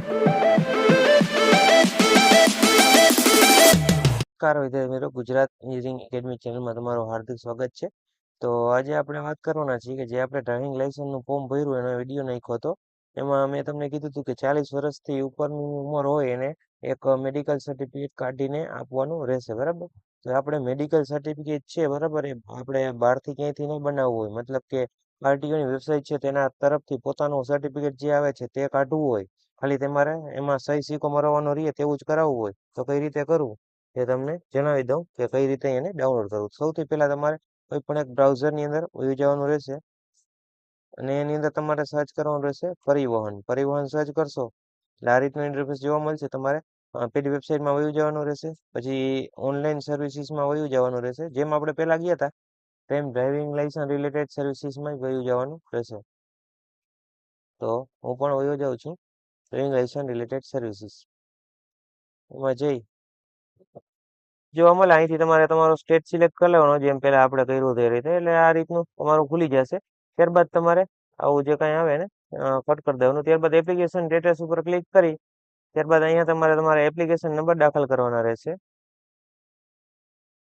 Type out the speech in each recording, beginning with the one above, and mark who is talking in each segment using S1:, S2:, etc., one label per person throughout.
S1: નમસ્કાર વિદ્યાર્થી મિત્રો, ગુજરાત એન્જિનિયરિંગ એકેડમી ચેનલમાં તમારું હાર્દિક સ્વાગત છે. તો આજે આપણે વાત કરવાના છીએ કે જે આપણે ડ્રાઇવિંગ લાઇસન્સનું ફોર્મ ભર્યું એનો વિડીયો નાખ્યો હતો. એમાં મેં તમને કીધું હતું કે 40 વર્ષથી ઉપરની ઉંમર હોય એને એક મેડિકલ સર્ટિફિકેટ કાઢીને આપવાનું રહેશે, બરાબર. તો આપણે મેડિકલ સર્ટિફિકેટ છે, બરાબર, એ આપણે બહારથી ક્યાંયથી નહીં બનાવવું હોય. મતલબ કે આરટીઓની વેબસાઇટ છે તેના તરફથી પોતાનું સર્ટિફિકેટ જે આવે છે તે કાઢવું હોય. ખાલી તમારે એમાં સહી સિક્કો મરવાનો રહે તેવું જ કરાવવું હોય. તો કઈ રીતે કરવું એ તમને જણાવી દઉં કે કઈ રીતે એને ડાઉનલોડ કરવું. સૌથી પહેલા તમારે કોઈ પણ એક બ્રાઉઝરની અંદર વહી જવાનું રહેશે અને એની અંદર તમારે સર્ચ કરવાનું રહેશે પરિવહન સર્ચ કરશો એટલે આ રીતનું ઇન્ટરફેસ જોવા મળશે. તમારે પેલી વેબસાઇટમાં વહી જવાનું રહેશે, પછી ઓનલાઈન સર્વિસીસમાં વહી જવાનું રહેશે. જેમ આપણે પહેલા ગયા હતા તેમ ડ્રાઇવિંગ લાઇસન્સ રિલેટેડ સર્વિસીસમાં વહી જવાનું રહેશે. તો હું પણ વહી જાઉં છું ડ્રાઇવિંગ લાઇસન્સ રિલેટેડ સર્વિસીસ. એમાં જઈ જોવા મળે અહીંથી તમારે તમારો સ્ટેટ સિલેક્ટ કરી લેવાનો, જેમ પહેલા આપણે કર્યું તે રીતે. એટલે આ રીતનું તમારું ખુલી જશે. ત્યારબાદ તમારે આવું જે કાંઈ આવે ને કટ કરી દેવાનું. ત્યારબાદ એપ્લિકેશન સ્ટેટસ ઉપર ક્લિક કરી ત્યારબાદ અહીંયા તમારે એપ્લિકેશન નંબર દાખલ કરવાના રહેશે,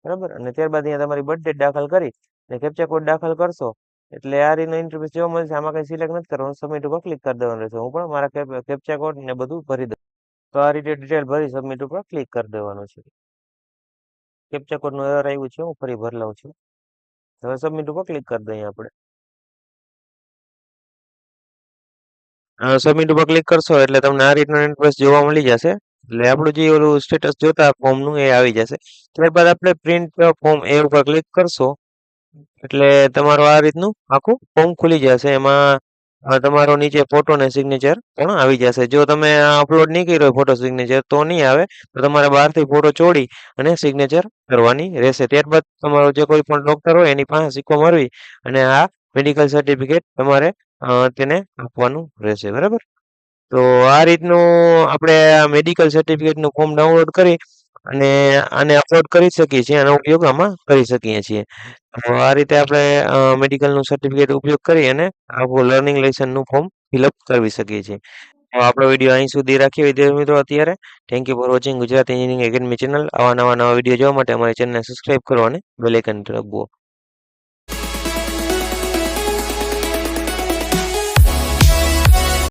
S1: બરાબર. અને ત્યારબાદ અહીંયા તમારી બર્થ ડેટ દાખલ કરી અને કેપ્ચા કોડ દાખલ કરશો એટલે આ રીતનો ઇન્ટરફેસ જોવા મળશે. આમાં કંઈ સિલેક્ટ નથી કરવાનું, સબમિટ ઉપર ક્લિક કરી દેવાનું રહેશે. હું પણ મારા કેપ્ચા કોડ ને બધું ભરી દઉં. તો આ રીતે ડિટેલ ભરી સબમિટ ઉપર ક્લિક કરી દેવાનું છે. કેપ્ચા કોડનું એરર આવ્યું છે, હું ફરી ભરી લઉં છું. હવે સબમિટ ઉપર ક્લિક કરી દઈએ આપણે. સબમિટ ઉપર ક્લિક કરશો એટલે તમને આ રીતનો ઇન્ટરફેસ જોવા મળી જશે. એટલે આપણું જે ઓલું સ્ટેટસ જોતા ફોર્મનું એ આવી જશે. ત્યારબાદ આપણે પ્રિન્ટ ફોર્મ એ ઉપર ક્લિક કરશો એટલે તમારું આ રીતનું આખું ફોર્મ ખુલી જશે. એમાં તમારો નીચે ફોટો ને સિગ્નેચર પણ આવી જશે. જો તમે અપલોડ નહીં કર્યો ફોટો સિગ્નેચર તો નહીં આવે, તો તમારે બહારથી ફોટો ચોડી અને સિગ્નેચર કરવાની રહેશે. ત્યારબાદ તમારો જે કોઈ પણ ડોક્ટર હોય એની પાસે સિક્કો મરવી અને આ મેડિકલ સર્ટિફિકેટ તમારે તેને આપવાનું રહેશે, બરાબર. તો આ રીતનું આપણે મેડિકલ સર્ટિફિકેટનું ફોર્મ ડાઉનલોડ કરી અને આને અપલોડ કરી શકીએ છીએ, આનો ઉપયોગ આમાં કરી શકીએ છીએ. તો આ રીતે આપણે મેડિકલનું સર્ટિફિકેટ ઉપયોગ કરી અને આપણું લર્નિંગ લાઇસન્સનું ફોર્મ ફિલઅપ કરવી શકીએ છીએ. તો આપણો વિડીયો અહીં સુધી રાખીએ વિદ્યાર્થી મિત્રો અત્યારે. Thank you for watching Gujarat engineering academy channel. આવા નવા વિડીયો જોવા માટે અમારી ચેનલને સબસ્ક્રાઇબ કરો અને બેલ આઇકન દબાવો.